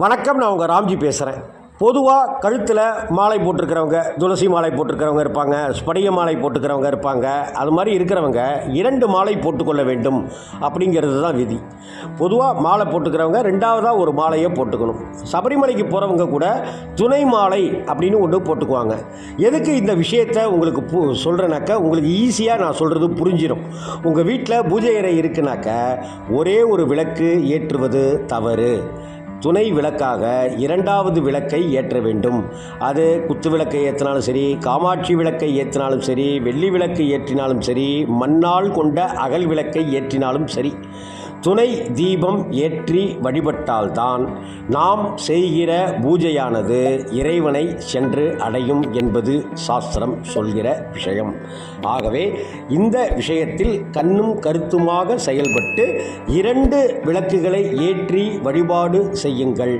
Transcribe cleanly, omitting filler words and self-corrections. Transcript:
வணக்கம், நான் உங்கள் ராம்ஜி பேசுகிறேன். பொதுவாக கழுத்தில் மாலை போட்டிருக்கிறவங்க, துளசி மாலை போட்டிருக்கிறவங்க இருப்பாங்க, ஸ்படிக மாலை போட்டுக்கிறவங்க இருப்பாங்க. அது மாதிரி இருக்கிறவங்க 2 மாலை போட்டுக்கொள்ள வேண்டும் அப்படிங்கிறது தான் விதி. பொதுவாக மாலை போட்டுக்கிறவங்க 2வதாக ஒரு மாலையை போட்டுக்கணும். சபரிமலைக்கு போகிறவங்க கூட துணை மாலை அப்படின்னு ஒன்று போட்டுக்குவாங்க. எதுக்கு இந்த விஷயத்தை உங்களுக்கு சொல்கிறேனாக்கா, உங்களுக்கு ஈஸியாக நான் சொல்கிறது புரிஞ்சிடும். உங்கள் வீட்டில் பூஜை அறை இருக்குனாக்க ஒரே ஒரு விளக்கு ஏற்றுவது தவறு. துணை விளக்காக 2வது விளக்கை ஏற்ற வேண்டும். அது குத்து விளக்கை ஏற்றினாலும் சரி, காமாட்சி விளக்கை ஏற்றினாலும் சரி, வெள்ளி விளக்கு ஏற்றினாலும் சரி, மண்ணால் கொண்ட அகல் விளக்கை ஏற்றினாலும் சரி, துணை தீபம் ஏற்றி வழிபட்டால்தான் நாம் செய்கிற பூஜையானது இறைவனை சென்று அடையும் என்பது சாஸ்திரம் சொல்கிற விஷயம். ஆகவே இந்த விஷயத்தில் கண்ணும் கருத்துமாக செயல்பட்டு 2 விளக்குகளை ஏற்றி வழிபாடு செய்யுங்கள்.